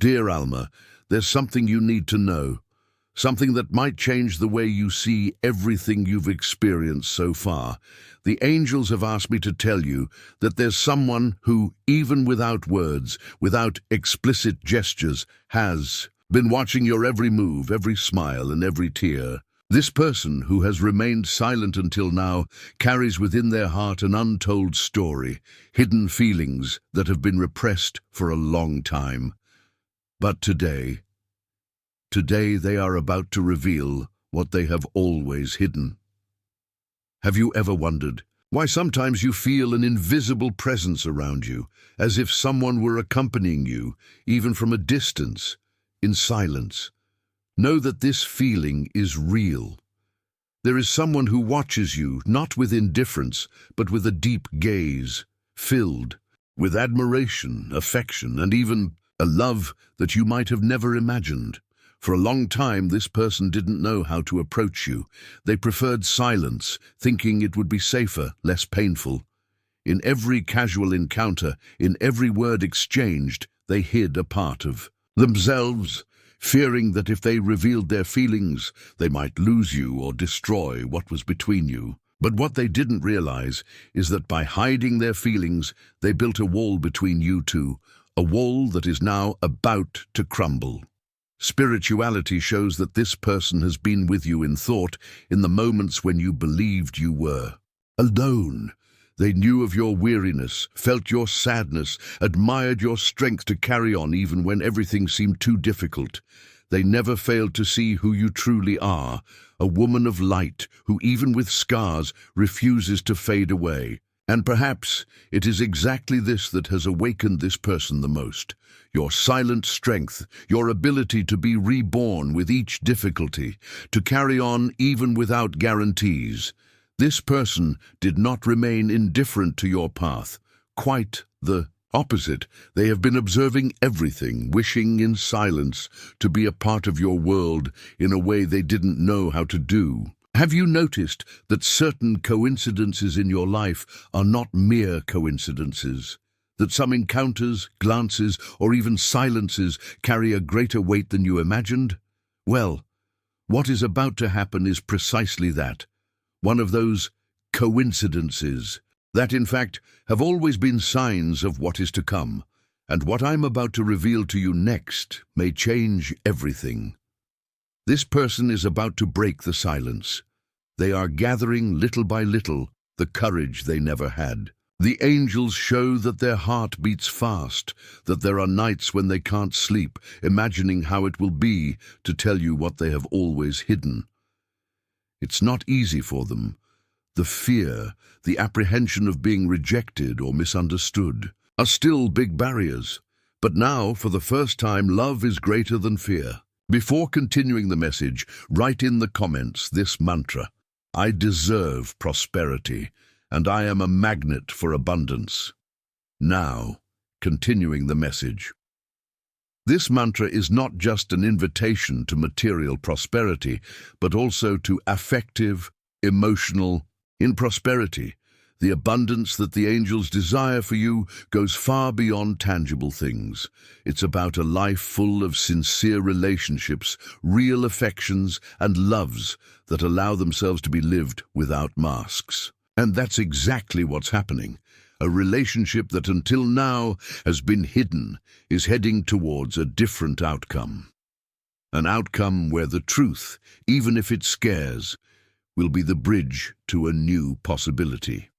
Dear Alma, there's something you need to know. Something that might change the way you see everything you've experienced so far. The angels have asked me to tell you that there's someone who, even without words, without explicit gestures, has been watching your every move, every smile, and every tear. This person, who has remained silent until now, carries within their heart an untold story, hidden feelings that have been repressed for a long time. But today they are about to reveal what they have always hidden. Have you ever wondered why sometimes you feel an invisible presence around you, as if someone were accompanying you, even from a distance, in silence? Know that this feeling is real. There is someone who watches you, not with indifference, but with a deep gaze, filled with admiration, affection, and even a love that you might have never imagined. For a long time, this person didn't know how to approach you. They preferred silence, thinking it would be safer, less painful. In every casual encounter, in every word exchanged, they hid a part of themselves, fearing that if they revealed their feelings, they might lose you or destroy what was between you. But what they didn't realize is that by hiding their feelings, they built a wall between you two, a wall that is now about to crumble. Spirituality shows that this person has been with you in thought in the moments when you believed you were alone. They knew of your weariness, felt your sadness, admired your strength to carry on even when everything seemed too difficult. They never failed to see who you truly are, a woman of light who, even with scars, refuses to fade away. And perhaps it is exactly this that has awakened this person the most. Your silent strength, your ability to be reborn with each difficulty, to carry on even without guarantees. This person did not remain indifferent to your path. Quite the opposite. They have been observing everything, wishing in silence to be a part of your world in a way they didn't know how to do. Have you noticed that certain coincidences in your life are not mere coincidences? That some encounters, glances, or even silences carry a greater weight than you imagined? Well, what is about to happen is precisely that. One of those coincidences that, in fact, have always been signs of what is to come. And what I'm about to reveal to you next may change everything. This person is about to break the silence. They are gathering little by little the courage they never had. The angels show that their heart beats fast, that there are nights when they can't sleep, imagining how it will be to tell you what they have always hidden. It's not easy for them. The fear, the apprehension of being rejected or misunderstood are still big barriers. But now, for the first time, love is greater than fear. Before continuing the message, write in the comments this mantra: I deserve prosperity, and I am a magnet for abundance. Now, continuing the message. This mantra is not just an invitation to material prosperity, but also to affective, emotional prosperity. The abundance that the angels desire for you goes far beyond tangible things. It's about a life full of sincere relationships, real affections, and loves that allow themselves to be lived without masks. And that's exactly what's happening. A relationship that until now has been hidden is heading towards a different outcome. An outcome where the truth, even if it scares, will be the bridge to a new possibility.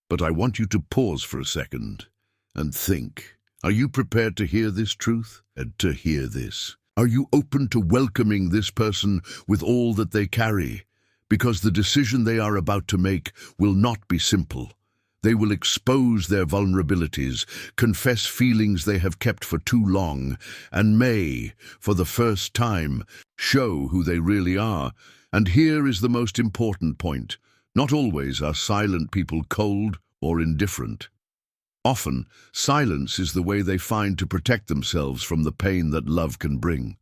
But I want you to pause for a second and think. Are you prepared to hear this truth and to hear this? Are you open to welcoming this person with all that they carry? Because the decision they are about to make will not be simple. They will expose their vulnerabilities, confess feelings they have kept for too long, and may, for the first time, show who they really are. And here is the most important point. Not always are silent people cold or indifferent. Often, silence is the way they find to protect themselves from the pain that love can bring.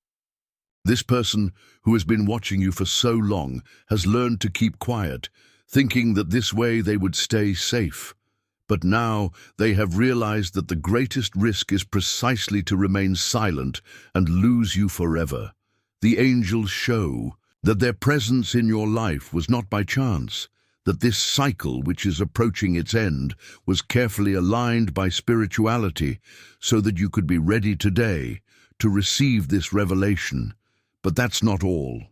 This person, who has been watching you for so long, has learned to keep quiet, thinking that this way they would stay safe. But now they have realized that the greatest risk is precisely to remain silent and lose you forever. The angels show that their presence in your life was not by chance, that this cycle, which is approaching its end, was carefully aligned by spirituality so that you could be ready today to receive this revelation. But that's not all.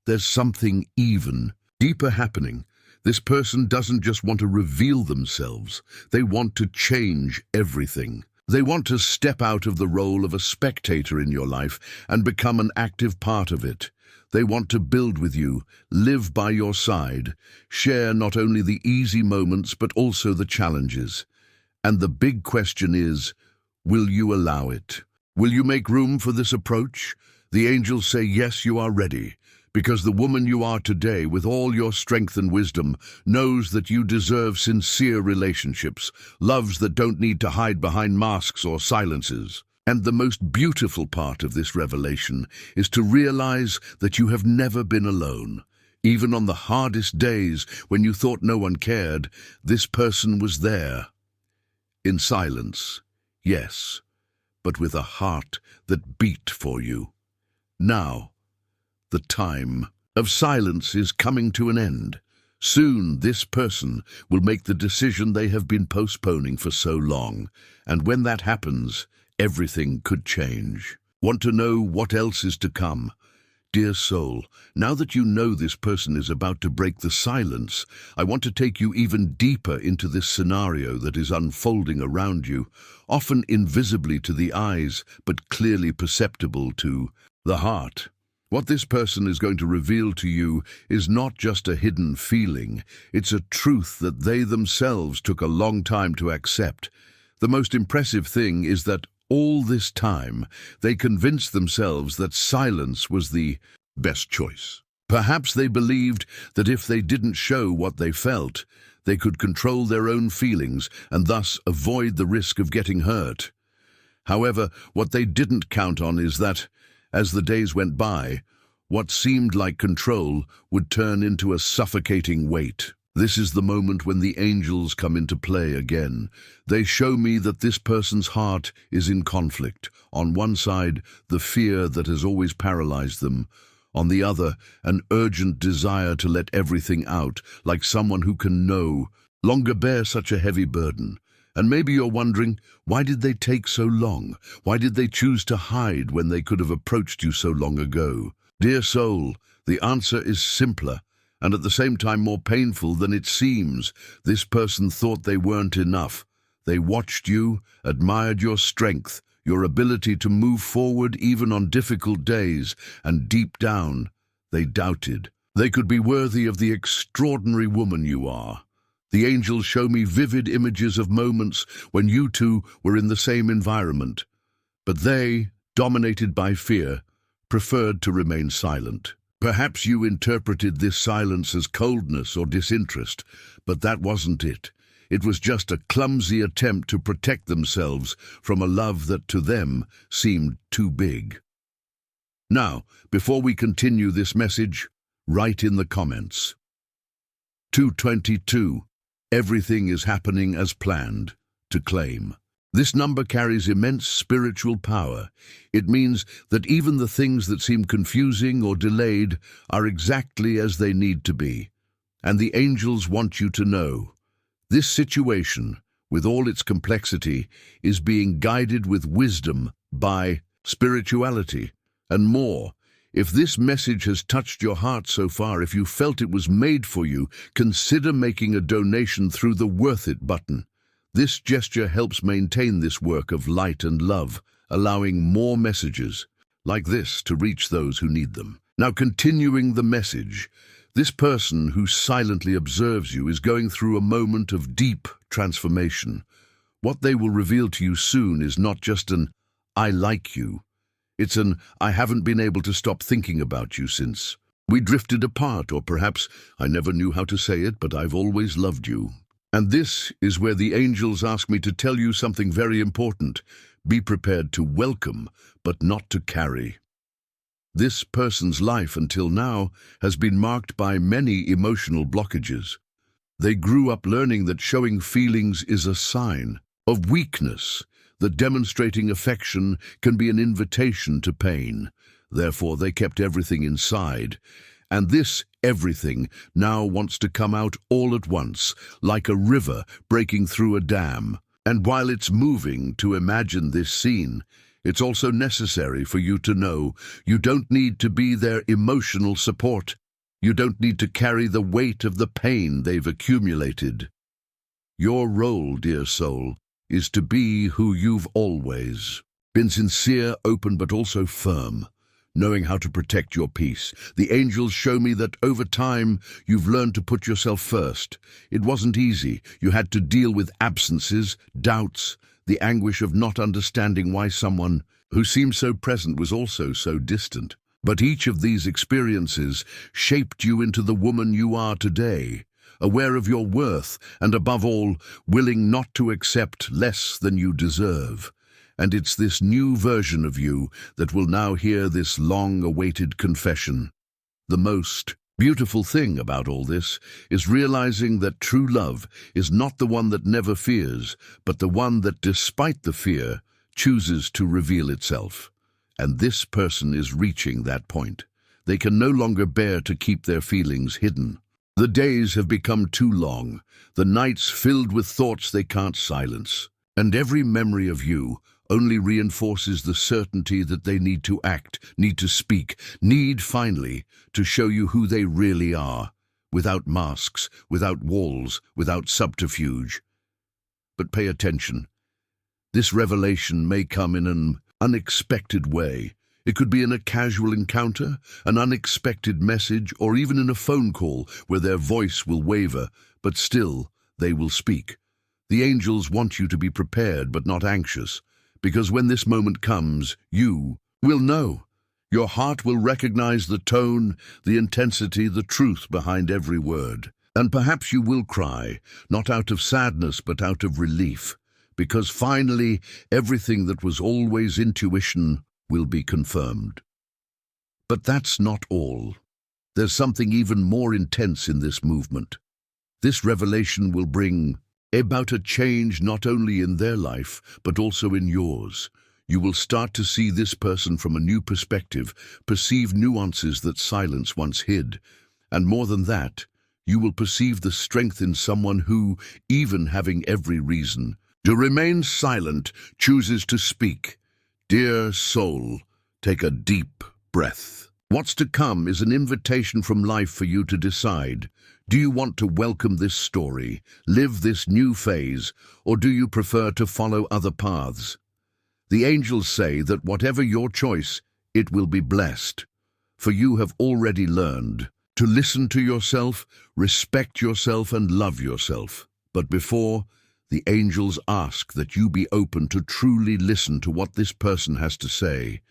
There's something even deeper happening. This person doesn't just want to reveal themselves, they want to change everything. They want to step out of the role of a spectator in your life and become an active part of it. They want to build with you, live by your side, share not only the easy moments but also the challenges. And the big question is, will you allow it? Will you make room for this approach? The angels say, yes, you are ready, because the woman you are today, with all your strength and wisdom, knows that you deserve sincere relationships, loves that don't need to hide behind masks or silences. And the most beautiful part of this revelation is to realize that you have never been alone. Even on the hardest days when you thought no one cared, this person was there. In silence, yes, but with a heart that beat for you. Now, the time of silence is coming to an end. Soon this person will make the decision they have been postponing for so long, and when that happens, everything could change. Want to know what else is to come? Dear soul, now that you know this person is about to break the silence, I want to take you even deeper into this scenario that is unfolding around you, often invisibly to the eyes, but clearly perceptible to the heart. What this person is going to reveal to you is not just a hidden feeling, it's a truth that they themselves took a long time to accept. The most impressive thing is that all this time, they convinced themselves that silence was the best choice. Perhaps they believed that if they didn't show what they felt, they could control their own feelings and thus avoid the risk of getting hurt. However, what they didn't count on is that, as the days went by, what seemed like control would turn into a suffocating weight. This is the moment when the angels come into play again. They show me that this person's heart is in conflict. On one side, the fear that has always paralyzed them. On the other, an urgent desire to let everything out, like someone who can no longer bear such a heavy burden. And maybe you're wondering, why did they take so long? Why did they choose to hide when they could have approached you so long ago? Dear soul, the answer is simpler, and at the same time more painful than it seems. This person thought they weren't enough. They watched you, admired your strength, your ability to move forward even on difficult days, and deep down, they doubted they could be worthy of the extraordinary woman you are. The angels show me vivid images of moments when you two were in the same environment, but they, dominated by fear, preferred to remain silent. Perhaps you interpreted this silence as coldness or disinterest, but that wasn't it. It was just a clumsy attempt to protect themselves from a love that to them seemed too big. Now, before we continue this message, write in the comments. 222. Everything is happening as planned. To claim. This number carries immense spiritual power. It means that even the things that seem confusing or delayed are exactly as they need to be. And the angels want you to know. This situation, with all its complexity, is being guided with wisdom by spirituality and more. If this message has touched your heart so far, if you felt it was made for you, consider making a donation through the Worth It button. This gesture helps maintain this work of light and love, allowing more messages like this to reach those who need them. Now, continuing the message, this person who silently observes you is going through a moment of deep transformation. What they will reveal to you soon is not just an "I like you." It's an "I haven't been able to stop thinking about you since we drifted apart," or perhaps "I never knew how to say it, but I've always loved you." And this is where the angels ask me to tell you something very important. Be prepared to welcome, but not to carry. This person's life until now has been marked by many emotional blockages. They grew up learning that showing feelings is a sign of weakness, that demonstrating affection can be an invitation to pain. Therefore, they kept everything inside. And this everything now wants to come out all at once, like a river breaking through a dam. And while it's moving to imagine this scene, it's also necessary for you to know you don't need to be their emotional support. You don't need to carry the weight of the pain they've accumulated. Your role, dear soul, is to be who you've always been: sincere, open, but also firm, knowing how to protect your peace. The angels show me that over time you've learned to put yourself first. It wasn't easy. You had to deal with absences, doubts, the anguish of not understanding why someone who seemed so present was also so distant. But each of these experiences shaped you into the woman you are today, aware of your worth and, above all, willing not to accept less than you deserve. And it's this new version of you that will now hear this long-awaited confession. The most beautiful thing about all this is realizing that true love is not the one that never fears, but the one that, despite the fear, chooses to reveal itself. And this person is reaching that point. They can no longer bear to keep their feelings hidden. The days have become too long, the nights filled with thoughts they can't silence. And every memory of you only reinforces the certainty that they need to act, need to speak, need, finally, to show you who they really are, without masks, without walls, without subterfuge. But pay attention. This revelation may come in an unexpected way. It could be in a casual encounter, an unexpected message, or even in a phone call where their voice will waver, but still they will speak. The angels want you to be prepared but not anxious, because when this moment comes, you will know. Your heart will recognize the tone, the intensity, the truth behind every word. And perhaps you will cry, not out of sadness but out of relief, because finally everything that was always intuition will be confirmed. But that's not all. There's something even more intense in this movement. This revelation will bring about a change not only in their life, but also in yours. You will start to see this person from a new perspective, perceive nuances that silence once hid. And more than that, you will perceive the strength in someone who, even having every reason to remain silent, chooses to speak. Dear soul, take a deep breath. What's to come is an invitation from life for you to decide. Do you want to welcome this story, live this new phase, or do you prefer to follow other paths? The angels say that whatever your choice, it will be blessed. For you have already learned to listen to yourself, respect yourself, and love yourself. But before, the angels ask that you be open to truly listen to what this person has to say.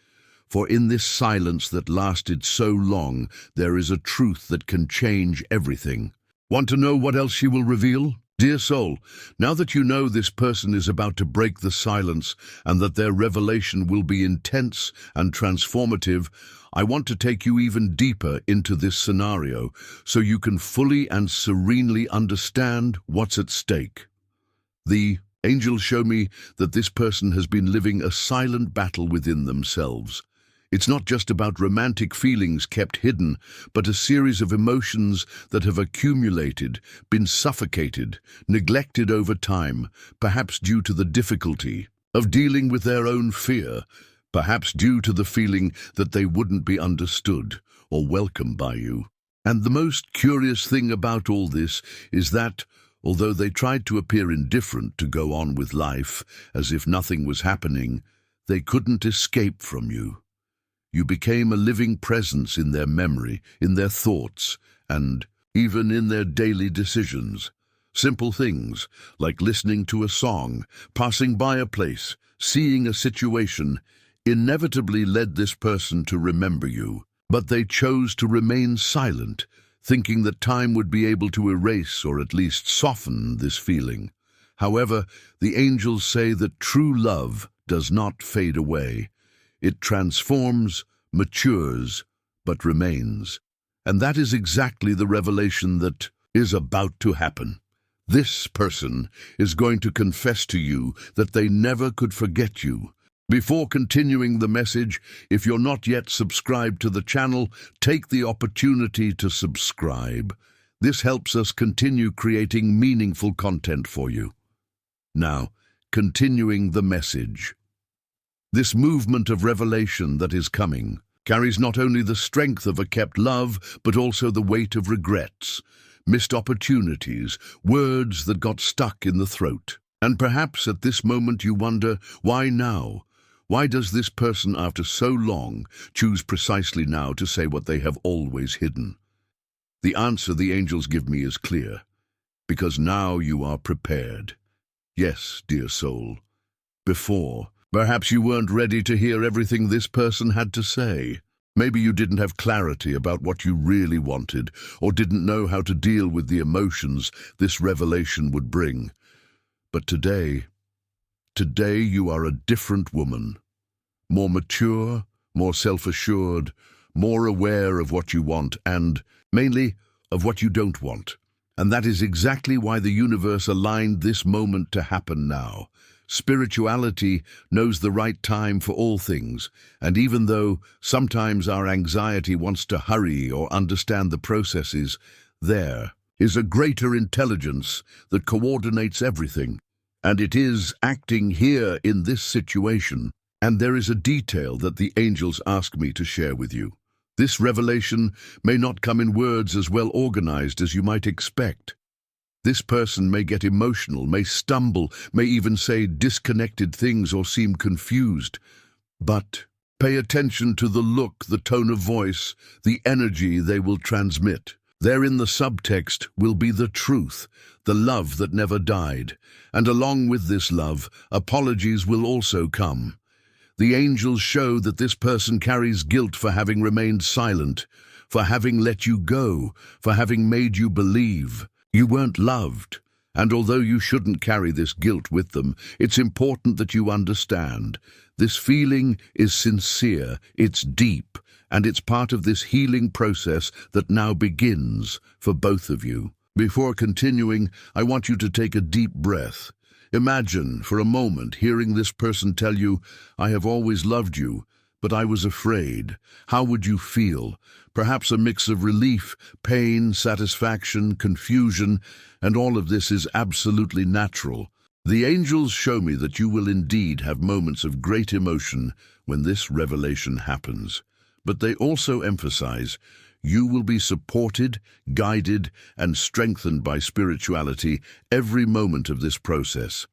For in this silence that lasted so long, there is a truth that can change everything. Want to know what else she will reveal? Dear soul, now that you know this person is about to break the silence and that their revelation will be intense and transformative, I want to take you even deeper into this scenario so you can fully and serenely understand what's at stake. The angels show me that this person has been living a silent battle within themselves. It's not just about romantic feelings kept hidden, but a series of emotions that have accumulated, been suffocated, neglected over time, perhaps due to the difficulty of dealing with their own fear, perhaps due to the feeling that they wouldn't be understood or welcomed by you. And the most curious thing about all this is that, although they tried to appear indifferent, to go on with life as if nothing was happening, they couldn't escape from you. You became a living presence in their memory, in their thoughts, and even in their daily decisions. Simple things like listening to a song, passing by a place, seeing a situation, inevitably led this person to remember you. But they chose to remain silent, thinking that time would be able to erase or at least soften this feeling. However, the angels say that true love does not fade away. It transforms, matures, but remains. And that is exactly the revelation that is about to happen. This person is going to confess to you that they never could forget you. Before continuing the message, if you're not yet subscribed to the channel, take the opportunity to subscribe. This helps us continue creating meaningful content for you. Now, continuing the message. This movement of revelation that is coming carries not only the strength of a kept love, but also the weight of regrets, missed opportunities, words that got stuck in the throat. And perhaps at this moment you wonder, why now? Why does this person, after so long, choose precisely now to say what they have always hidden? The answer the angels give me is clear. Because now you are prepared. Yes, dear soul. Before, perhaps you weren't ready to hear everything this person had to say. Maybe you didn't have clarity about what you really wanted, or didn't know how to deal with the emotions this revelation would bring. But today you are a different woman. More mature, more self-assured, more aware of what you want and, mainly, of what you don't want. And that is exactly why the universe aligned this moment to happen now. Spirituality knows the right time for all things, and even though sometimes our anxiety wants to hurry or understand the processes, there is a greater intelligence that coordinates everything. And it is acting here in this situation. And there is a detail that the angels ask me to share with you. This revelation may not come in words as well organized as you might expect. This person may get emotional, may stumble, may even say disconnected things or seem confused. But pay attention to the look, the tone of voice, the energy they will transmit. There in the subtext will be the truth, the love that never died. And along with this love, apologies will also come. The angels show that this person carries guilt for having remained silent, for having let you go, for having made you believe you weren't loved. And although you shouldn't carry this guilt with them, it's important that you understand. This feeling is sincere, it's deep, and it's part of this healing process that now begins for both of you. Before continuing, I want you to take a deep breath. Imagine, for a moment, hearing this person tell you, "I have always loved you, but I was afraid." How would you feel? Perhaps a mix of relief, pain, satisfaction, confusion, and all of this is absolutely natural. The angels show me that you will indeed have moments of great emotion when this revelation happens. But they also emphasize you will be supported, guided, and strengthened by spirituality every moment of this process.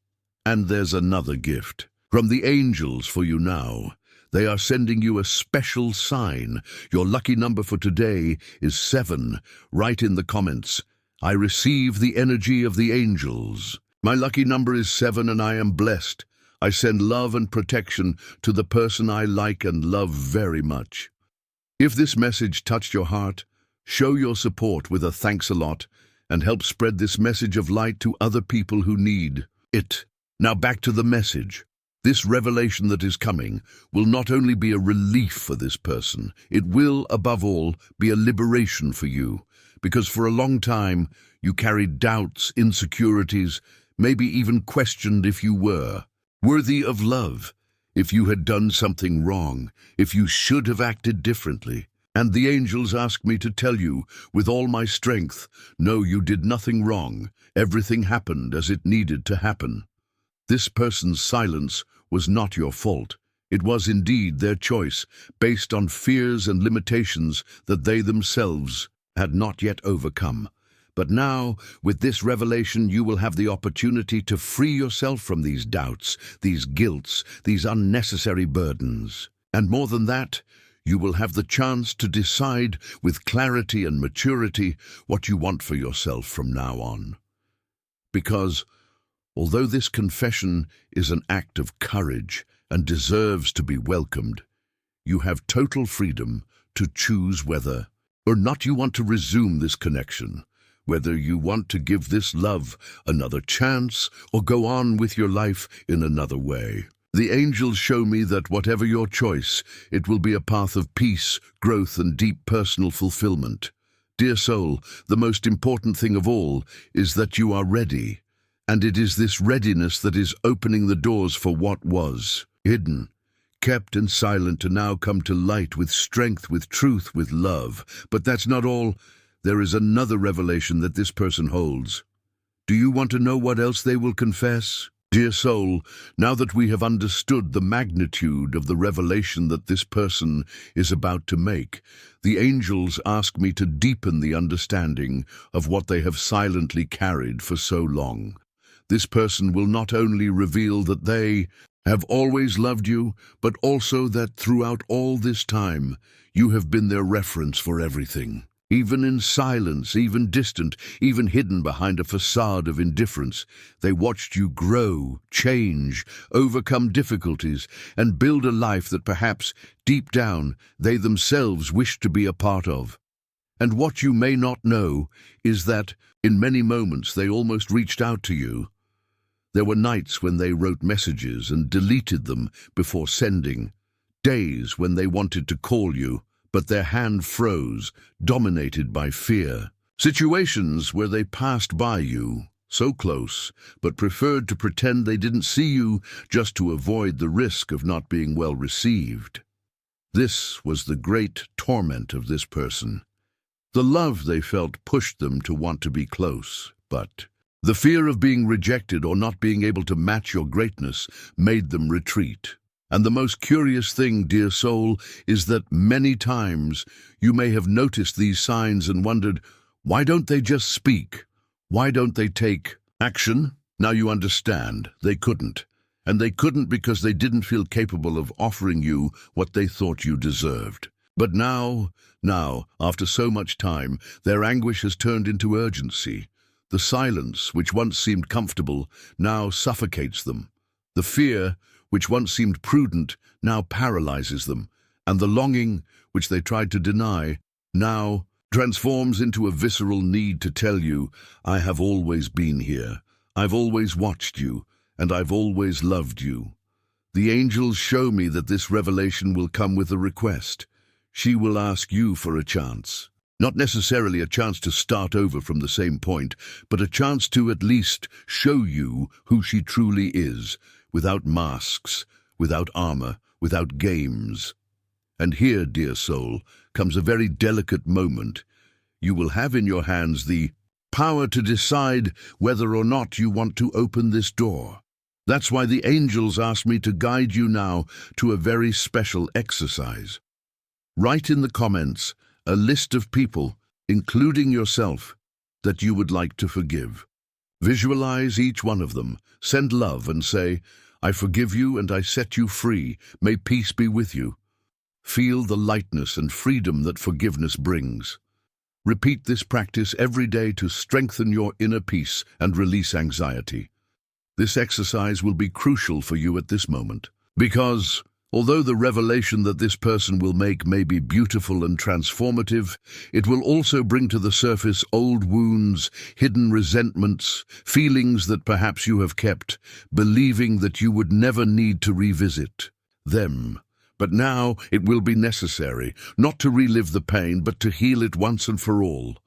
And there's another gift from the angels for you now. They are sending you a special sign. Your lucky number for today is 7. Write in the comments, "I receive the energy of the angels." My lucky number is 7 and I am blessed. I send love and protection to the person I like and love very much. If this message touched your heart, show your support with a thanks a lot and help spread this message of light to other people who need it. Now back to the message. This revelation that is coming will not only be a relief for this person, it will, above all, be a liberation for you, because for a long time you carried doubts, insecurities, maybe even questioned if you were worthy of love, if you had done something wrong, if you should have acted differently. And the angels ask me to tell you, with all my strength, no, you did nothing wrong. Everything happened as it needed to happen. This person's silence was not your fault. It was indeed their choice, based on fears and limitations that they themselves had not yet overcome. But now, with this revelation, you will have the opportunity to free yourself from these doubts, these guilts, these unnecessary burdens. And more than that, you will have the chance to decide with clarity and maturity what you want for yourself from now on. Because, although this confession is an act of courage and deserves to be welcomed, you have total freedom to choose whether or not you want to resume this connection, whether you want to give this love another chance or go on with your life in another way. The angels show me that whatever your choice, it will be a path of peace, growth, and deep personal fulfillment. Dear soul, the most important thing of all is that you are ready, and it is this readiness that is opening the doors for what was hidden, kept and silent to now come to light with strength, with truth, with love. But that's not all. There is another revelation that this person holds. Do you want to know what else they will confess? Dear soul, now that we have understood the magnitude of the revelation that this person is about to make, the angels ask me to deepen the understanding of what they have silently carried for so long. This person will not only reveal that they have always loved you, but also that throughout all this time, you have been their reference for everything. Even in silence, even distant, even hidden behind a facade of indifference, they watched you grow, change, overcome difficulties, and build a life that perhaps, deep down, they themselves wished to be a part of. And what you may not know is that, in many moments, they almost reached out to you. There were nights when they wrote messages and deleted them before sending, days when they wanted to call you, but their hand froze, dominated by fear. Situations where they passed by you, so close, but preferred to pretend they didn't see you just to avoid the risk of not being well received. This was the great torment of this person. The love they felt pushed them to want to be close, but the fear of being rejected or not being able to match your greatness made them retreat. And the most curious thing, dear soul, is that many times you may have noticed these signs and wondered, why don't they just speak? Why don't they take action? Now you understand, they couldn't. And they couldn't because they didn't feel capable of offering you what they thought you deserved. But now, after so much time, their anguish has turned into urgency. The silence, which once seemed comfortable, now suffocates them. The fear, which once seemed prudent, now paralyzes them, and the longing, which they tried to deny, now transforms into a visceral need to tell you, I have always been here, I've always watched you, and I've always loved you. The angels show me that this revelation will come with a request. She will ask you for a chance. Not necessarily a chance to start over from the same point, but a chance to at least show you who she truly is, without masks, without armor, without games. And here, dear soul, comes a very delicate moment. You will have in your hands the power to decide whether or not you want to open this door. That's why the angels ask me to guide you now to a very special exercise. Write in the comments a list of people, including yourself, that you would like to forgive. Visualize each one of them, send love and say, I forgive you and I set you free. May peace be with you. Feel the lightness and freedom that forgiveness brings. Repeat this practice every day to strengthen your inner peace and release anxiety. This exercise will be crucial for you at this moment, because although the revelation that this person will make may be beautiful and transformative, it will also bring to the surface old wounds, hidden resentments, feelings that perhaps you have kept, believing that you would never need to revisit them. But now it will be necessary, not to relive the pain, but to heal it once and for all.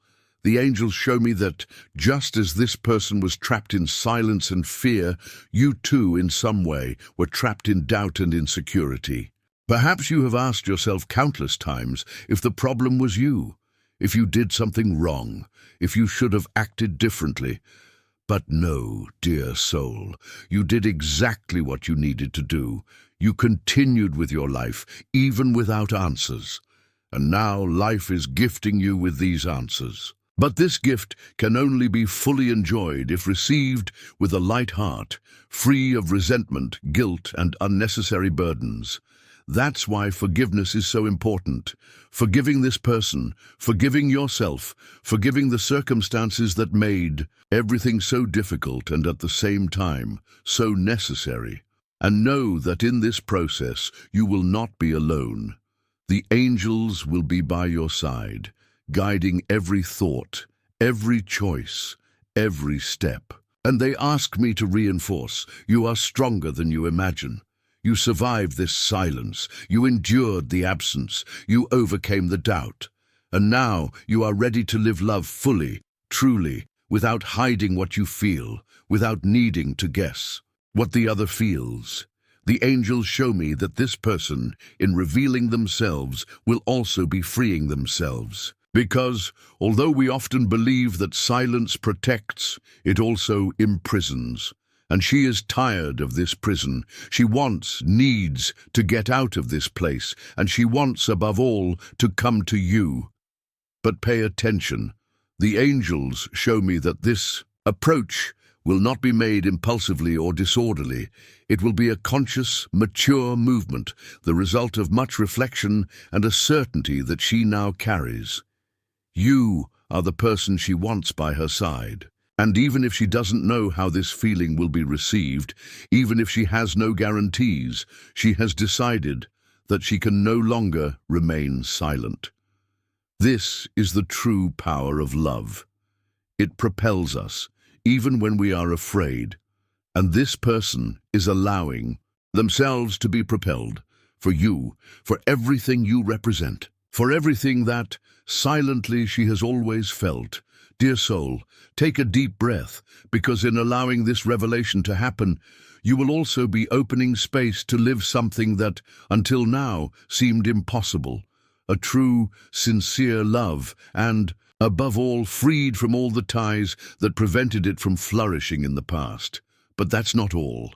The angels show me that, just as this person was trapped in silence and fear, you too, in some way, were trapped in doubt and insecurity. Perhaps you have asked yourself countless times if the problem was you, if you did something wrong, if you should have acted differently. But no, dear soul, you did exactly what you needed to do. You continued with your life, even without answers. And now life is gifting you with these answers. But this gift can only be fully enjoyed if received with a light heart, free of resentment, guilt, and unnecessary burdens. That's why forgiveness is so important. Forgiving this person, forgiving yourself, forgiving the circumstances that made everything so difficult and at the same time so necessary. And know that in this process you will not be alone. The angels will be by your side, guiding every thought, every choice, every step. And they ask me to reinforce, you are stronger than you imagine. You survived this silence, you endured the absence, you overcame the doubt. And now you are ready to live love fully, truly, without hiding what you feel, without needing to guess what the other feels. The angels show me that this person, in revealing themselves, will also be freeing themselves. Because, although we often believe that silence protects, it also imprisons. And she is tired of this prison. She needs to get out of this place, and she wants, above all, to come to you. But pay attention. The angels show me that this approach will not be made impulsively or disorderly. It will be a conscious, mature movement, the result of much reflection and a certainty that she now carries. You are the person she wants by her side. And even if she doesn't know how this feeling will be received, even if she has no guarantees, she has decided that she can no longer remain silent. This is the true power of love. It propels us, even when we are afraid. And this person is allowing themselves to be propelled for you, for everything you represent, for everything that, silently, she has always felt. Dear soul, take a deep breath, because in allowing this revelation to happen, you will also be opening space to live something that, until now, seemed impossible. A true, sincere love, and, above all, freed from all the ties that prevented it from flourishing in the past. But that's not all.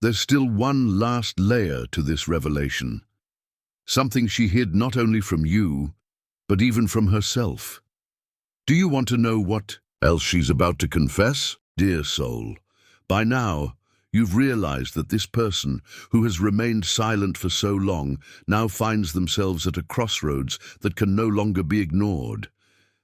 There's still one last layer to this revelation. Something she hid not only from you, but even from herself. Do you want to know what else she's about to confess? Dear soul, by now, you've realized that this person, who has remained silent for so long, now finds themselves at a crossroads that can no longer be ignored.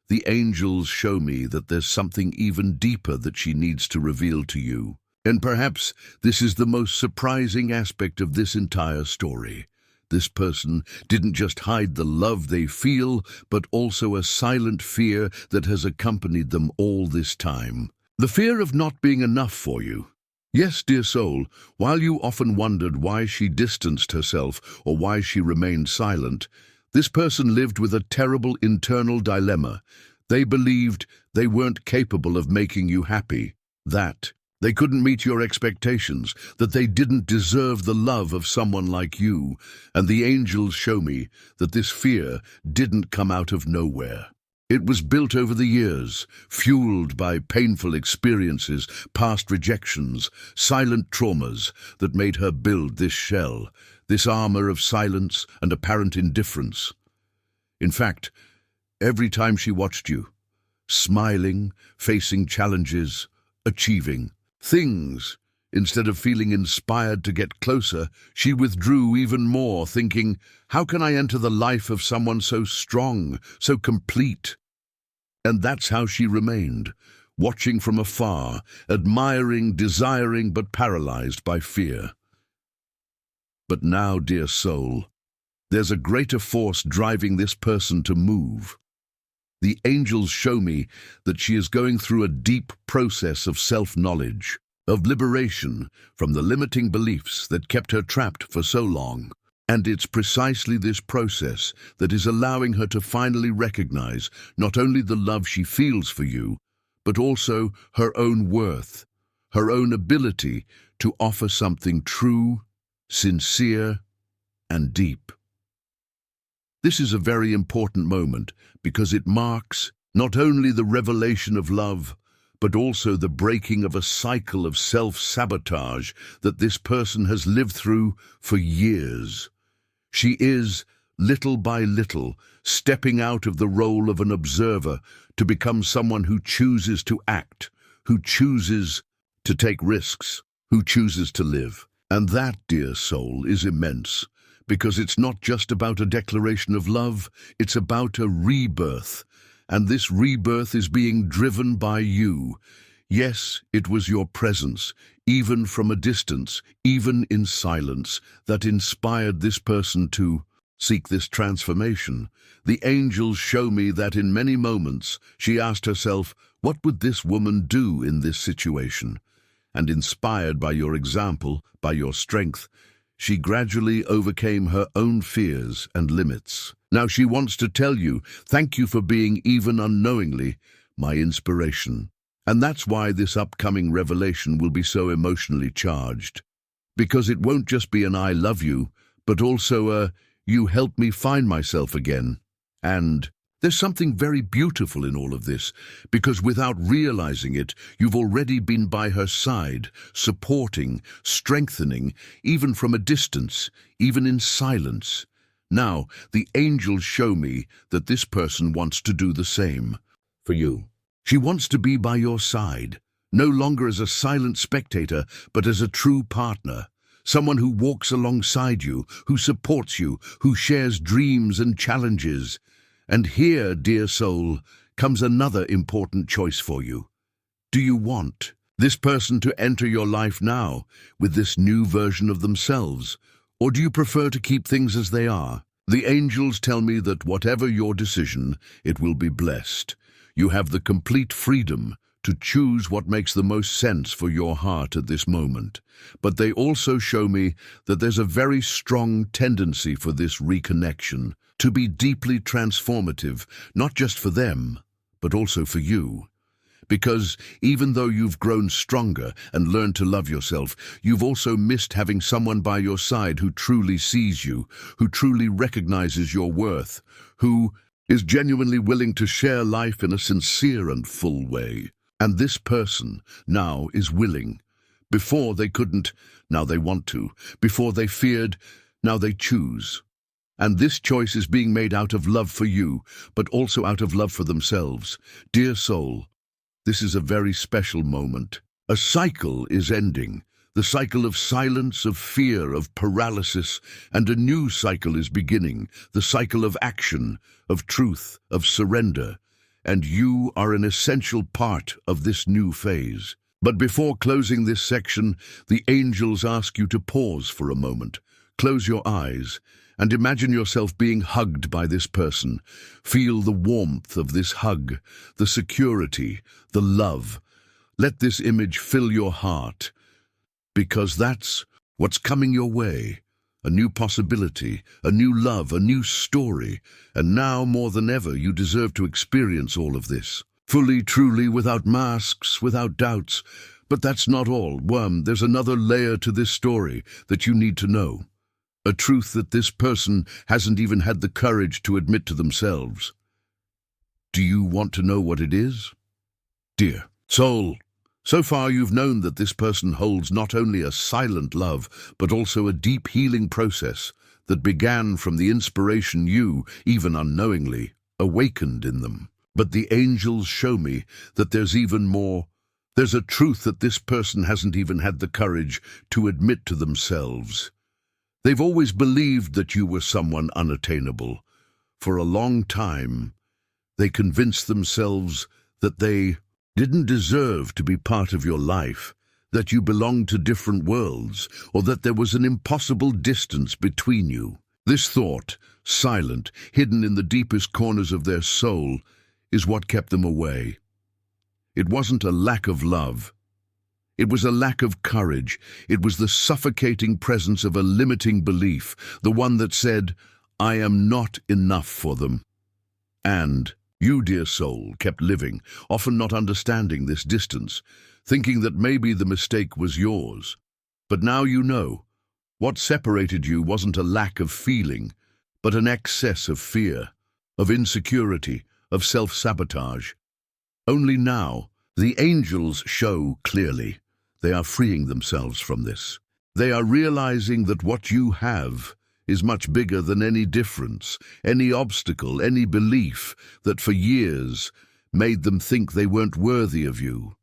The angels show me that there's something even deeper that she needs to reveal to you. And perhaps this is the most surprising aspect of this entire story. This person didn't just hide the love they feel, but also a silent fear that has accompanied them all this time. The fear of not being enough for you. Yes, dear soul, while you often wondered why she distanced herself or why she remained silent, this person lived with a terrible internal dilemma. They believed they weren't capable of making you happy, that they couldn't meet your expectations, that they didn't deserve the love of someone like you. And the angels show me that this fear didn't come out of nowhere. It was built over the years, fueled by painful experiences, past rejections, silent traumas that made her build this shell, this armor of silence and apparent indifference. In fact, every time she watched you, smiling, facing challenges, achieving things, instead of feeling inspired to get closer, she withdrew even more, thinking, how can I enter the life of someone so strong, so complete? And that's how she remained, watching from afar, admiring, desiring, but paralyzed by fear. But now, dear soul, there's a greater force driving this person to move. The angels show me that she is going through a deep process of self-knowledge, of liberation from the limiting beliefs that kept her trapped for so long. And it's precisely this process that is allowing her to finally recognize not only the love she feels for you, but also her own worth, her own ability to offer something true, sincere, and deep. This is a very important moment because it marks not only the revelation of love, but also the breaking of a cycle of self-sabotage that this person has lived through for years. She is, little by little, stepping out of the role of an observer to become someone who chooses to act, who chooses to take risks, who chooses to live. And that, dear soul, is immense. Because it's not just about a declaration of love, it's about a rebirth. And this rebirth is being driven by you. Yes, it was your presence, even from a distance, even in silence, that inspired this person to seek this transformation. The angels show me that in many moments she asked herself, what would this woman do in this situation? And inspired by your example, by your strength, She gradually overcame her own fears and limits. Now she wants to tell you, thank you for being, even unknowingly, my inspiration. And that's why this upcoming revelation will be so emotionally charged. Because it won't just be an I love you, but also a you helped me find myself again. And there's something very beautiful in all of this, because without realizing it, you've already been by her side, supporting, strengthening, even from a distance, even in silence. Now, the angels show me that this person wants to do the same for you. She wants to be by your side, no longer as a silent spectator, but as a true partner. Someone who walks alongside you, who supports you, who shares dreams and challenges. And here, dear soul, comes another important choice for you. Do you want this person to enter your life now with this new version of themselves? Or do you prefer to keep things as they are? The angels tell me that whatever your decision, it will be blessed. You have the complete freedom to choose what makes the most sense for your heart at this moment. But they also show me that there's a very strong tendency for this reconnection to be deeply transformative, not just for them, but also for you. Because even though you've grown stronger and learned to love yourself, you've also missed having someone by your side who truly sees you, who truly recognizes your worth, who is genuinely willing to share life in a sincere and full way. And this person now is willing. Before they couldn't, now they want to. Before they feared, now they choose. And this choice is being made out of love for you, but also out of love for themselves. Dear soul, this is a very special moment. A cycle is ending. The cycle of silence, of fear, of paralysis, and a new cycle is beginning. The cycle of action, of truth, of surrender. And you are an essential part of this new phase. But before closing this section, the angels ask you to pause for a moment. Close your eyes and imagine yourself being hugged by this person. Feel the warmth of this hug, the security, the love. Let this image fill your heart, because that's what's coming your way. A new possibility, a new love, a new story. And now, more than ever, you deserve to experience all of this. Fully, truly, without masks, without doubts. But that's not all. There's another layer to this story that you need to know. A truth that this person hasn't even had the courage to admit to themselves. Do you want to know what it is? Dear soul, so far you've known that this person holds not only a silent love, but also a deep healing process that began from the inspiration you, even unknowingly, awakened in them. But the angels show me that there's even more. There's a truth that this person hasn't even had the courage to admit to themselves. They've always believed that you were someone unattainable. For a long time, they convinced themselves that they didn't deserve to be part of your life, that you belonged to different worlds, or that there was an impossible distance between you. This thought, silent, hidden in the deepest corners of their soul, is what kept them away. It wasn't a lack of love. It was a lack of courage. It was the suffocating presence of a limiting belief, the one that said, I am not enough for them. And you, dear soul, kept living, often not understanding this distance, thinking that maybe the mistake was yours. But now you know. What separated you wasn't a lack of feeling, but an excess of fear, of insecurity, of self-sabotage. Only now, the angels show clearly. They are freeing themselves from this. They are realizing that what you have is much bigger than any difference, any obstacle, any belief that for years made them think they weren't worthy of you.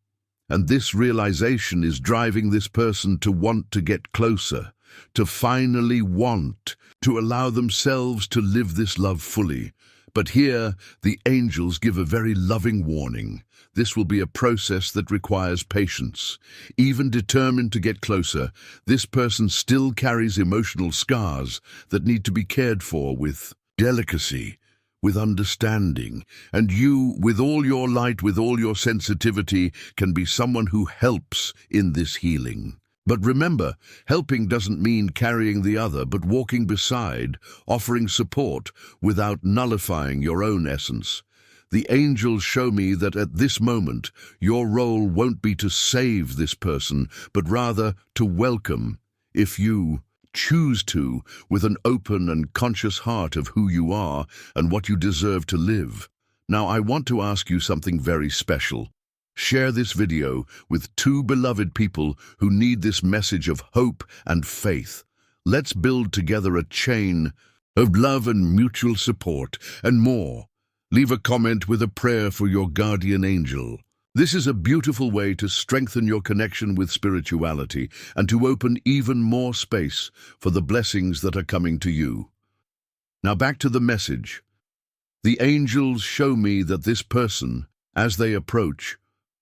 And this realization is driving this person to want to get closer, to finally want to allow themselves to live this love fully. But here, the angels give a very loving warning. This will be a process that requires patience. Even determined to get closer, this person still carries emotional scars that need to be cared for with delicacy, with understanding. And you, with all your light, with all your sensitivity, can be someone who helps in this healing. But remember, helping doesn't mean carrying the other, but walking beside, offering support without nullifying your own essence. The angels show me that at this moment, your role won't be to save this person, but rather to welcome, if you choose to, with an open and conscious heart of who you are and what you deserve to live. Now, I want to ask you something very special. Share this video with two beloved people who need this message of hope and faith. Let's build together a chain of love and mutual support and more. Leave a comment with a prayer for your guardian angel. This is a beautiful way to strengthen your connection with spirituality and to open even more space for the blessings that are coming to you. Now back to the message. The angels show me that this person, as they approach,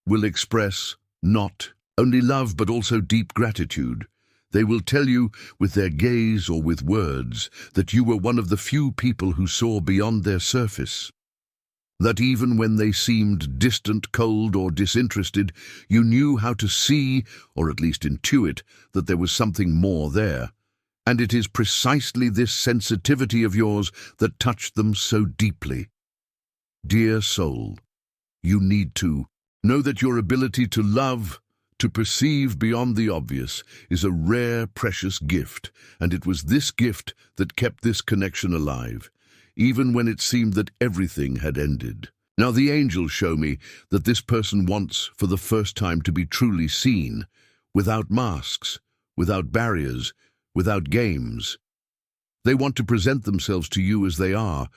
will express not only love but also deep gratitude. They will tell you with their gaze or with words that you were one of the few people who saw beyond their surface. That even when they seemed distant, cold, or disinterested, you knew how to see, or at least intuit, that there was something more there. And it is precisely this sensitivity of yours that touched them so deeply. Dear soul, you need to know that your ability to love, to perceive beyond the obvious, is a rare, precious gift, and it was this gift that kept this connection alive, even when it seemed that everything had ended. Now the angels show me that this person wants, for the first time, to be truly seen, without masks, without barriers, without games. They want to present themselves to you as they are,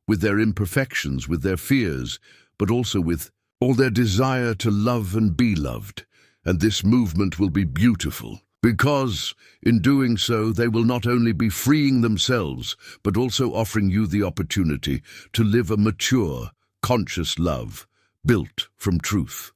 with their imperfections, with their fears, but also with all their desire to love and be loved. And this movement will be beautiful, because in doing so they will not only be freeing themselves, but also offering you the opportunity to live a mature, conscious love, built from truth.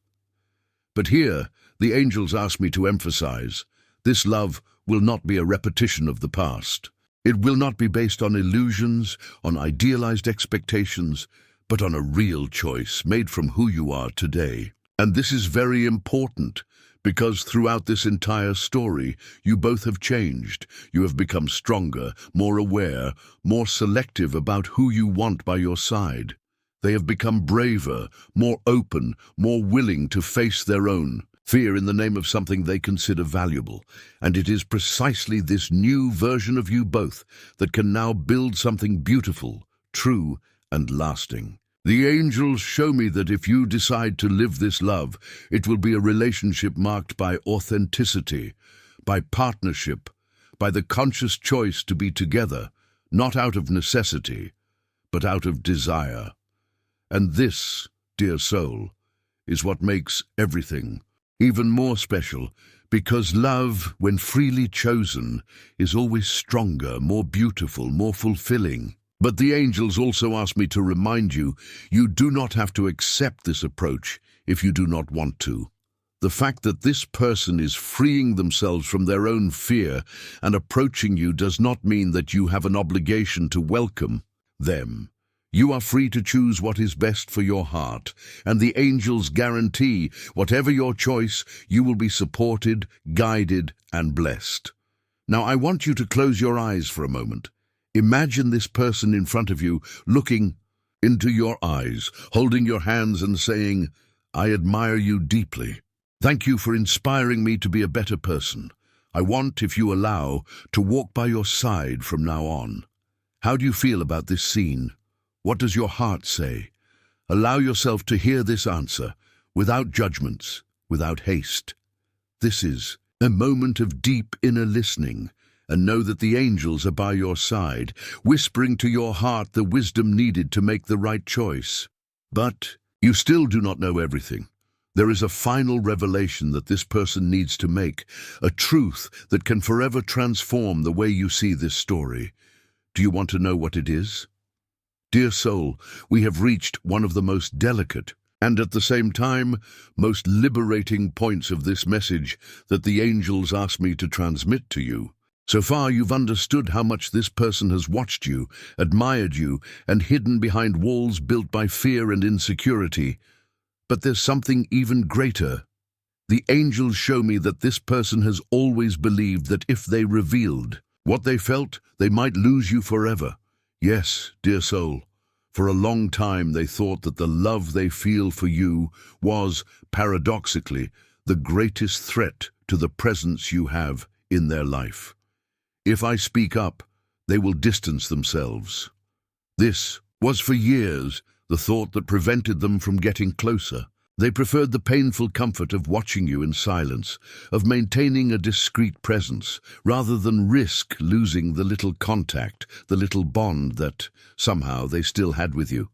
But here, the angels ask me to emphasize, this love will not be a repetition of the past. It will not be based on illusions, on idealized expectations, but on a real choice made from who you are today. And this is very important, because throughout this entire story, you both have changed. You have become stronger, more aware, more selective about who you want by your side. They have become braver, more open, more willing to face their own fear in the name of something they consider valuable. And it is precisely this new version of you both that can now build something beautiful, true, and lasting. The angels show me that if you decide to live this love, it will be a relationship marked by authenticity, by partnership, by the conscious choice to be together, not out of necessity, but out of desire. And this, dear soul, is what makes everything even more special, because love, when freely chosen, is always stronger, more beautiful, more fulfilling. But the angels also ask me to remind you, you do not have to accept this approach if you do not want to. The fact that this person is freeing themselves from their own fear and approaching you does not mean that you have an obligation to welcome them. You are free to choose what is best for your heart, and the angels guarantee, whatever your choice, you will be supported, guided, and blessed. Now I want you to close your eyes for a moment. Imagine this person in front of you looking into your eyes, holding your hands and saying, I admire you deeply. Thank you for inspiring me to be a better person. I want, if you allow, to walk by your side from now on. How do you feel about this scene? What does your heart say? Allow yourself to hear this answer, without judgments, without haste. This is a moment of deep inner listening, and know that the angels are by your side, whispering to your heart the wisdom needed to make the right choice. But you still do not know everything. There is a final revelation that this person needs to make, a truth that can forever transform the way you see this story. Do you want to know what it is? Dear soul, we have reached one of the most delicate and at the same time most liberating points of this message that the angels asked me to transmit to you. So far you've understood how much this person has watched you, admired you, and hidden behind walls built by fear and insecurity. But there's something even greater. The angels show me that this person has always believed that if they revealed what they felt, they might lose you forever. Yes, dear soul, for a long time they thought that the love they feel for you was, paradoxically, the greatest threat to the presence you have in their life. If I speak up, they will distance themselves. This was for years the thought that prevented them from getting closer. They preferred the painful comfort of watching you in silence, of maintaining a discreet presence, rather than risk losing the little contact, the little bond that, somehow, they still had with you.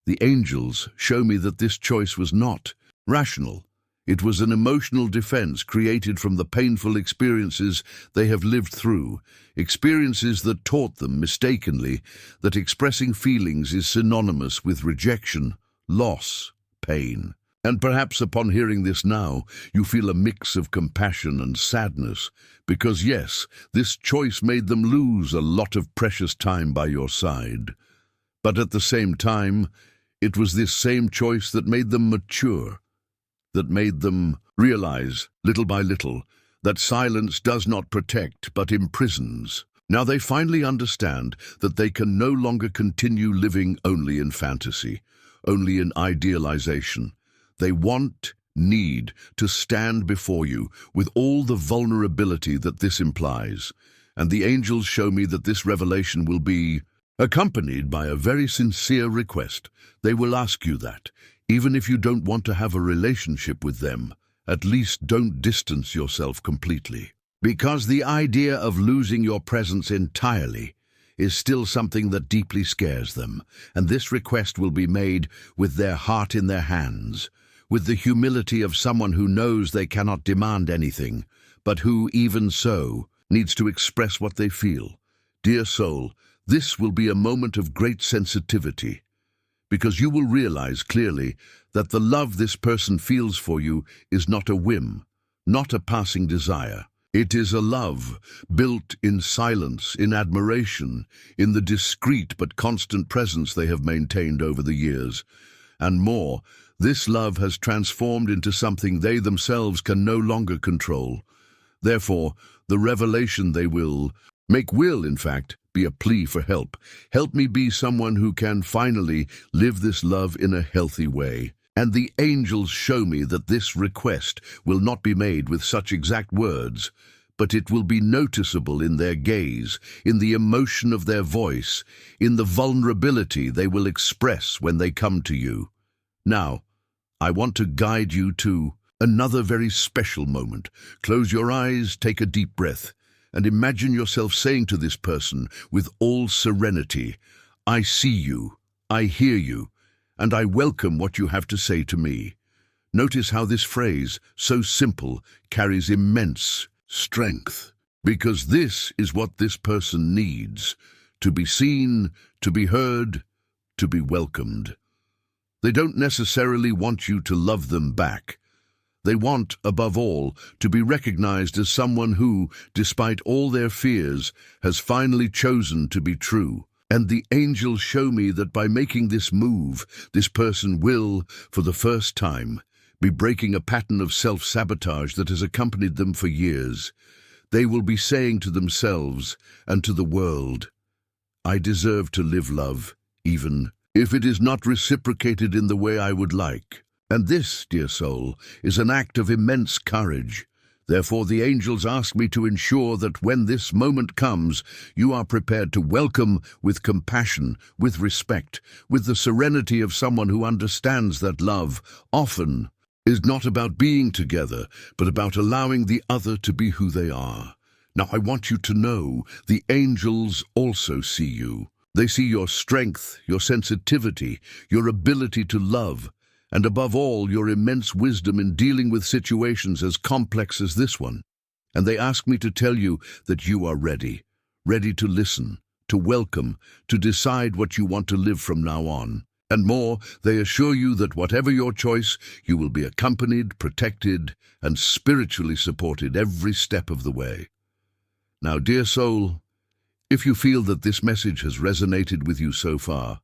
The angels show me that this choice was not rational. It was an emotional defense created from the painful experiences they have lived through, experiences that taught them mistakenly that expressing feelings is synonymous with rejection, loss, pain. And perhaps upon hearing this now, you feel a mix of compassion and sadness, because yes, this choice made them lose a lot of precious time by your side. But at the same time, it was this same choice that made them mature, that made them realize, little by little, that silence does not protect but imprisons. Now they finally understand that they can no longer continue living only in fantasy, only in idealization. They need to stand before you with all the vulnerability that this implies. And the angels show me that this revelation will be accompanied by a very sincere request. They will ask you that. Even if you don't want to have a relationship with them, at least don't distance yourself completely. Because the idea of losing your presence entirely is still something that deeply scares them, and this request will be made with their heart in their hands, with the humility of someone who knows they cannot demand anything, but who, even so, needs to express what they feel. Dear soul, this will be a moment of great sensitivity, because you will realize clearly that the love this person feels for you is not a whim, not a passing desire. It is a love built in silence, in admiration, in the discreet but constant presence they have maintained over the years. And more, this love has transformed into something they themselves can no longer control. Therefore, the revelation they will make will, in fact, be a plea for help. Help me be someone who can finally live this love in a healthy way. And the angels show me that this request will not be made with such exact words, but it will be noticeable in their gaze, in the emotion of their voice, in the vulnerability they will express when they come to you. Now, I want to guide you to another very special moment. Close your eyes, take a deep breath, and imagine yourself saying to this person with all serenity, I see you, I hear you, and I welcome what you have to say to me. Notice how this phrase, so simple, carries immense strength, because this is what this person needs, to be seen, to be heard, to be welcomed. They don't necessarily want you to love them back. They want, above all, to be recognized as someone who, despite all their fears, has finally chosen to be true. And the angels show me that by making this move, this person will, for the first time, be breaking a pattern of self-sabotage that has accompanied them for years. They will be saying to themselves and to the world, I deserve to live love, even if it is not reciprocated in the way I would like. And this, dear soul, is an act of immense courage. Therefore, the angels ask me to ensure that when this moment comes, you are prepared to welcome with compassion, with respect, with the serenity of someone who understands that love often is not about being together, but about allowing the other to be who they are. Now, I want you to know the angels also see you. They see your strength, your sensitivity, your ability to love, and above all, your immense wisdom in dealing with situations as complex as this one. And they ask me to tell you that you are ready to listen, to welcome, to decide what you want to live from now on. And more, they assure you that whatever your choice, you will be accompanied, protected, and spiritually supported every step of the way. Now, dear soul, if you feel that this message has resonated with you so far,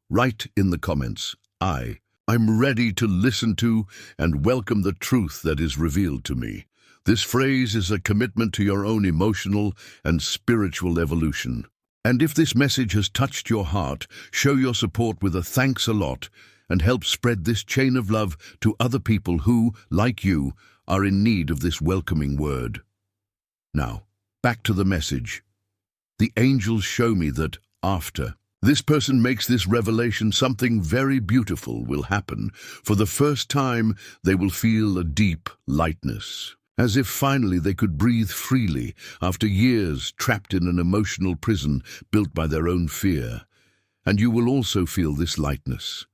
write in the comments, I I'm ready to listen to and welcome the truth that is revealed to me. This phrase is a commitment to your own emotional and spiritual evolution. And if this message has touched your heart, show your support with a thanks a lot and help spread this chain of love to other people who, like you, are in need of this welcoming word. Now, back to the message. The angels show me that after this person makes this revelation, something very beautiful will happen. For the first time, they will feel a deep lightness, as if finally they could breathe freely after years trapped in an emotional prison built by their own fear. And you will also feel this lightness,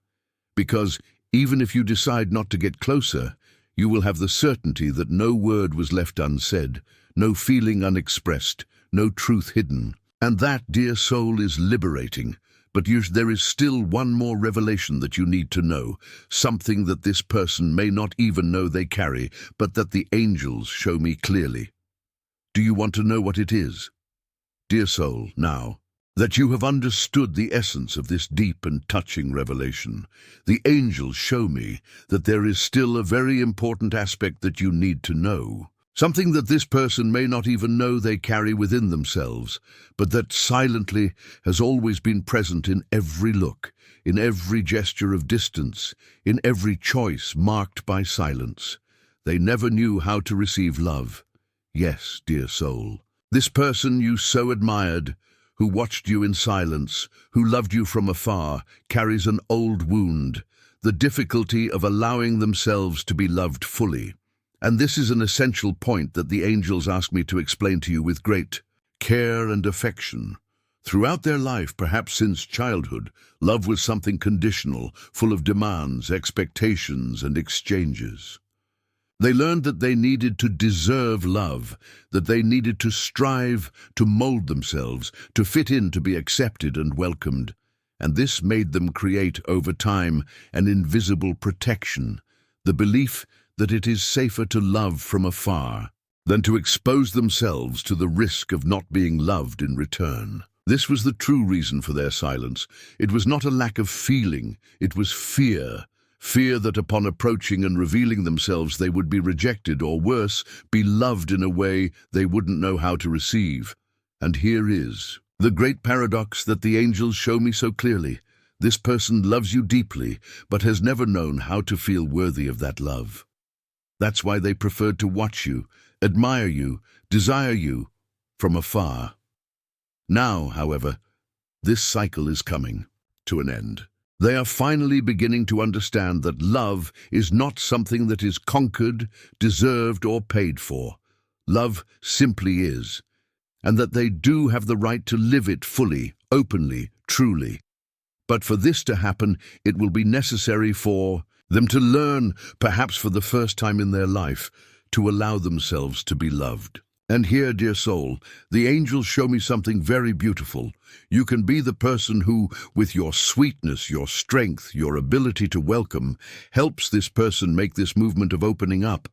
because even if you decide not to get closer, you will have the certainty that no word was left unsaid, no feeling unexpressed, no truth hidden. And that, dear soul, is liberating. But there is still one more revelation that you need to know, something that this person may not even know they carry, but that the angels show me clearly. Do you want to know what it is? Dear soul, now that you have understood the essence of this deep and touching revelation, the angels show me that there is still a very important aspect that you need to know. Something that this person may not even know they carry within themselves, but that silently has always been present in every look, in every gesture of distance, in every choice marked by silence. They never knew how to receive love. Yes, dear soul, this person you so admired, who watched you in silence, who loved you from afar, carries an old wound, the difficulty of allowing themselves to be loved fully. And this is an essential point that the angels ask me to explain to you with great care and affection. Throughout their life, perhaps since childhood, love was something conditional, full of demands, expectations, and exchanges. They learned that they needed to deserve love, that they needed to strive to mold themselves, to fit in, to be accepted and welcomed. And this made them create, over time, an invisible protection, the belief that it is safer to love from afar than to expose themselves to the risk of not being loved in return. This was the true reason for their silence. It was not a lack of feeling, it was fear. Fear that upon approaching and revealing themselves they would be rejected, or worse, be loved in a way they wouldn't know how to receive. And here is the great paradox that the angels show me so clearly. This person loves you deeply, but has never known how to feel worthy of that love. That's why they preferred to watch you, admire you, desire you from afar. Now, however, this cycle is coming to an end. They are finally beginning to understand that love is not something that is conquered, deserved, or paid for. Love simply is, and that they do have the right to live it fully, openly, truly. But for this to happen, it will be necessary for them to learn, perhaps for the first time in their life, to allow themselves to be loved. And here, dear soul, the angels show me something very beautiful. You can be the person who, with your sweetness, your strength, your ability to welcome, helps this person make this movement of opening up.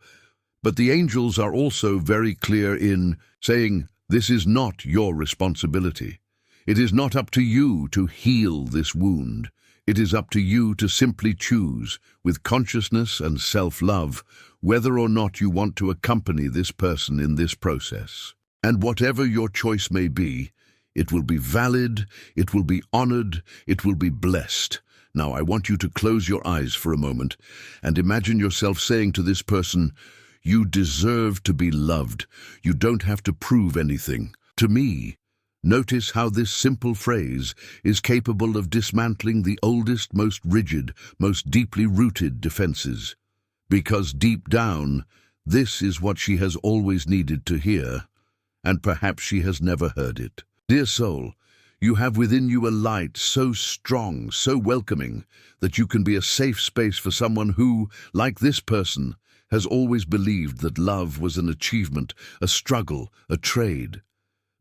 But the angels are also very clear in saying, this is not your responsibility. It is not up to you to heal this wound. It is up to you to simply choose, with consciousness and self-love, whether or not you want to accompany this person in this process. And whatever your choice may be, it will be valid, it will be honored, it will be blessed. Now I want you to close your eyes for a moment and imagine yourself saying to this person, you deserve to be loved. You don't have to prove anything to me. Notice how this simple phrase is capable of dismantling the oldest, most rigid, most deeply rooted defenses. Because deep down, this is what she has always needed to hear, and perhaps she has never heard it. Dear soul, you have within you a light so strong, so welcoming, that you can be a safe space for someone who, like this person, has always believed that love was an achievement, a struggle, a trade.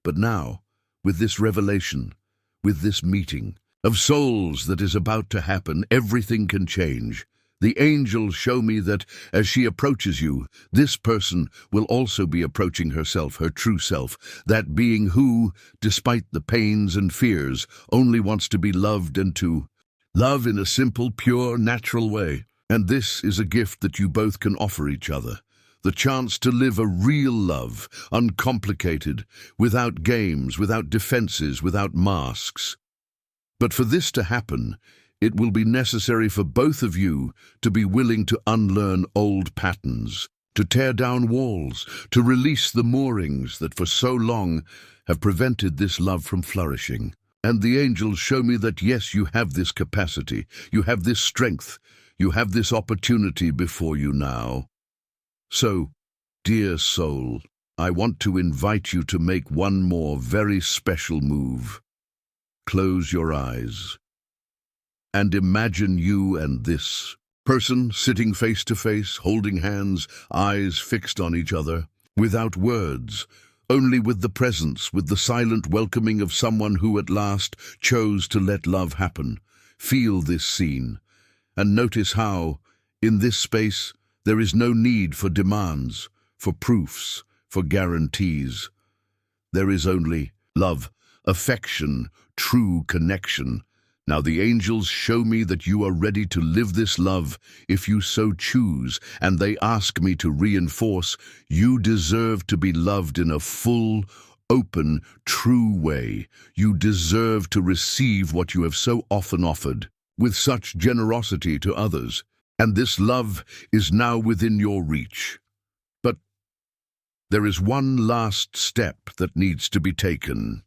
But now, with this revelation, with this meeting of souls that is about to happen, everything can change. The angels show me that as she approaches you, this person will also be approaching herself, her true self, that being who, despite the pains and fears, only wants to be loved and to Love in a simple, pure, natural way. And this is a gift that you both can offer each other. The chance to live a real love, uncomplicated, without games, without defenses, without masks. But for this to happen, it will be necessary for both of you to be willing to unlearn old patterns, to tear down walls, to release the moorings that for so long have prevented this love from flourishing. And the angels show me that yes, you have this capacity, you have this strength, you have this opportunity before you now. So, dear soul, I want to invite you to make one more very special move. Close your eyes and imagine you and this person sitting face to face, holding hands, eyes fixed on each other, without words, only with the presence, with the silent welcoming of someone who at last chose to let love happen. Feel this scene, and notice how, in this space, there is no need for demands, for proofs, for guarantees. There is only love, affection, true connection. Now the angels show me that you are ready to live this love if you so choose, and they ask me to reinforce you deserve to be loved in a full, open, true way. You deserve to receive what you have so often offered, with such generosity to others, and this love is now within your reach. But there is one last step that needs to be taken,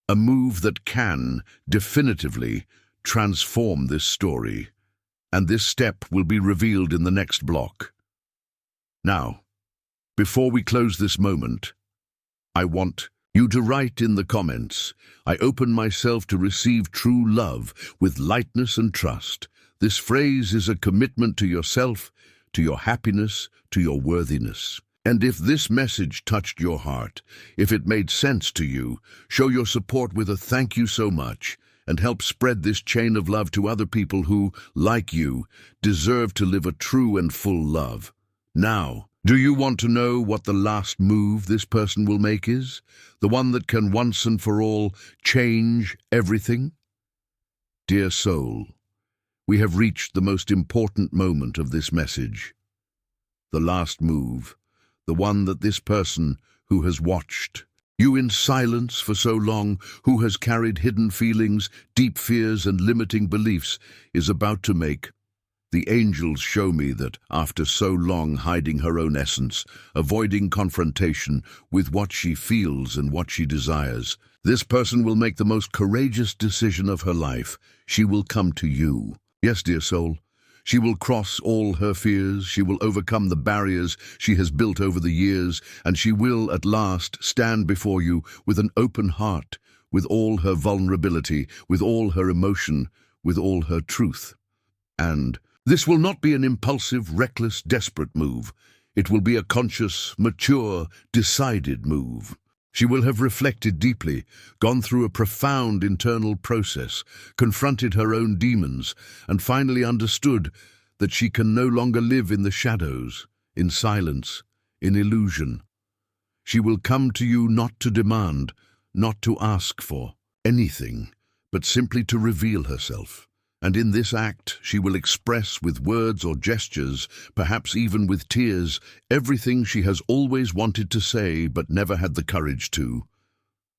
a move that can, definitively, transform this story, and this step will be revealed in the next block. Now, before we close this moment, I want you to write in the comments, I open myself to receive true love with lightness and trust. This phrase is a commitment to yourself, to your happiness, to your worthiness. And if this message touched your heart, if it made sense to you, show your support with a thank you so much, and help spread this chain of love to other people who, like you, deserve to live a true and full love. Now, do you want to know what the last move this person will make is? The one that can once and for all change everything? Dear soul, we have reached the most important moment of this message. The last move, the one that this person who has watched you in silence for so long, who has carried hidden feelings, deep fears and limiting beliefs, is about to make. The angels show me that after so long hiding her own essence, avoiding confrontation with what she feels and what she desires, this person will make the most courageous decision of her life. She will come to you. Yes, dear soul. She will cross all her fears, she will overcome the barriers she has built over the years, and she will at last stand before you with an open heart, with all her vulnerability, with all her emotion, with all her truth. And this will not be an impulsive, reckless, desperate move. It will be a conscious, mature, decided move. She will have reflected deeply, gone through a profound internal process, confronted her own demons, and finally understood that she can no longer live in the shadows, in silence, in illusion. She will come to you not to demand, not to ask for anything, but simply to reveal herself. And in this act, she will express with words or gestures, perhaps even with tears, everything she has always wanted to say but never had the courage to.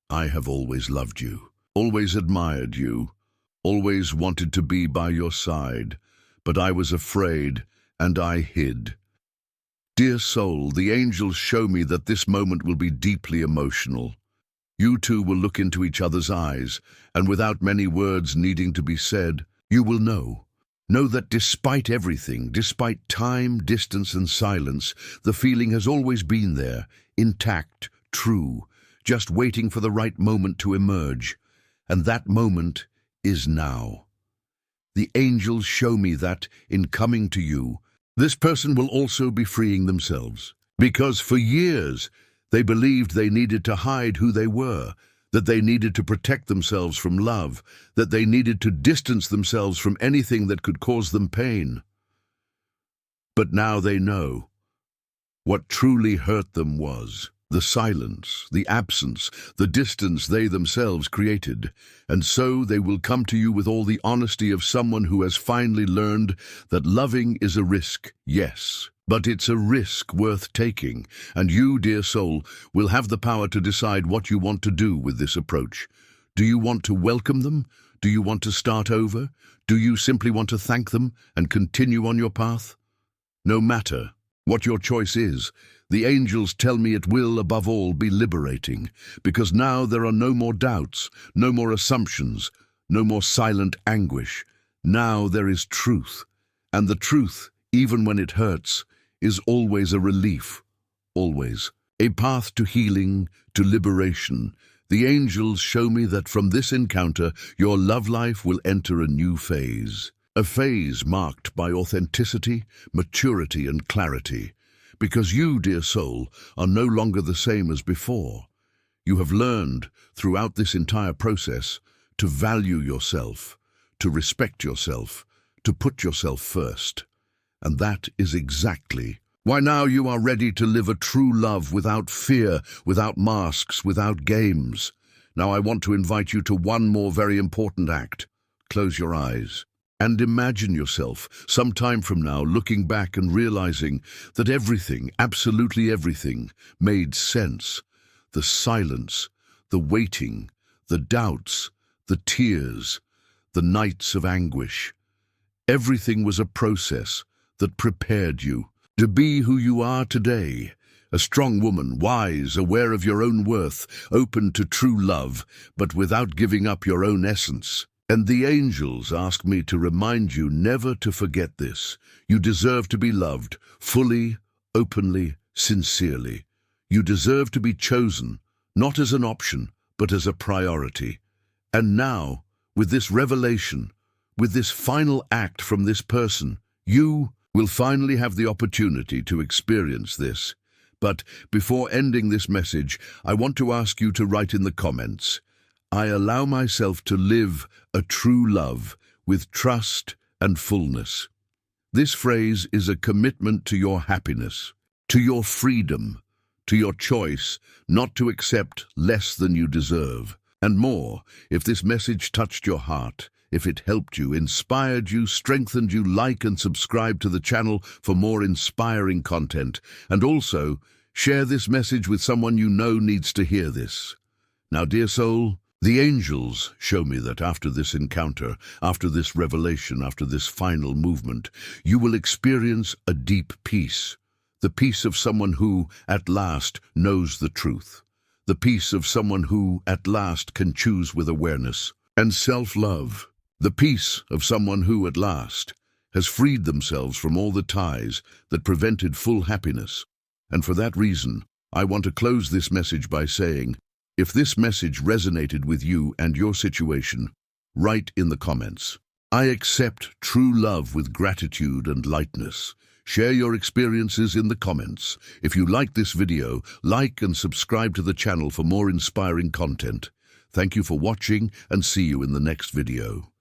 I have always loved you, always admired you, always wanted to be by your side, but I was afraid and I hid. Dear soul, the angels show me that this moment will be deeply emotional. You two will look into each other's eyes, and without many words needing to be said, you will know that despite everything, despite time, distance and silence, the feeling has always been there, intact, true, just waiting for the right moment to emerge. And that moment is now. The angels show me that, in coming to you, this person will also be freeing themselves. Because for years, they believed they needed to hide who they were, that they needed to protect themselves from love, that they needed to distance themselves from anything that could cause them pain. But now they know what truly hurt them was the silence, the absence, the distance they themselves created. And so they will come to you with all the honesty of someone who has finally learned that loving is a risk, yes, but it's a risk worth taking. And you, dear soul, will have the power to decide what you want to do with this approach. Do you want to welcome them? Do you want to start over? Do you simply want to thank them and continue on your path? No matter what your choice is, the angels tell me it will, above all, be liberating, because now there are no more doubts, no more assumptions, no more silent anguish. Now there is truth, and the truth, even when it hurts, is always a relief, always. A path to healing, to liberation. The angels show me that from this encounter, your love life will enter a new phase. A phase marked by authenticity, maturity, and clarity. Because you, dear soul, are no longer the same as before. You have learned, throughout this entire process, to value yourself, to respect yourself, to put yourself first. And that is exactly why now you are ready to live a true love without fear, without masks, without games. Now I want to invite you to one more very important act. Close your eyes. And imagine yourself, some time from now, looking back and realizing that everything, absolutely everything, made sense. The silence, the waiting, the doubts, the tears, the nights of anguish. Everything was a process that prepared you to be who you are today. A strong woman, wise, aware of your own worth, open to true love, but without giving up your own essence. And the angels ask me to remind you never to forget this. You deserve to be loved, fully, openly, sincerely. You deserve to be chosen, not as an option, but as a priority. And now, with this revelation, with this final act from this person, you will finally have the opportunity to experience this. But before ending this message, I want to ask you to write in the comments, I allow myself to live a true love with trust and fullness. This phrase is a commitment to your happiness, to your freedom, to your choice not to accept less than you deserve. And more, if this message touched your heart, if it helped you, inspired you, strengthened you, like and subscribe to the channel for more inspiring content. And also, share this message with someone you know needs to hear this. Now, dear soul, the angels show me that after this encounter, after this revelation, after this final movement, you will experience a deep peace, the peace of someone who, at last, knows the truth, the peace of someone who, at last, can choose with awareness and self-love, the peace of someone who, at last, has freed themselves from all the ties that prevented full happiness. And for that reason, I want to close this message by saying, if this message resonated with you and your situation, write in the comments, I accept true love with gratitude and lightness. Share your experiences in the comments. If you like this video, like and subscribe to the channel for more inspiring content. Thank you for watching and see you in the next video.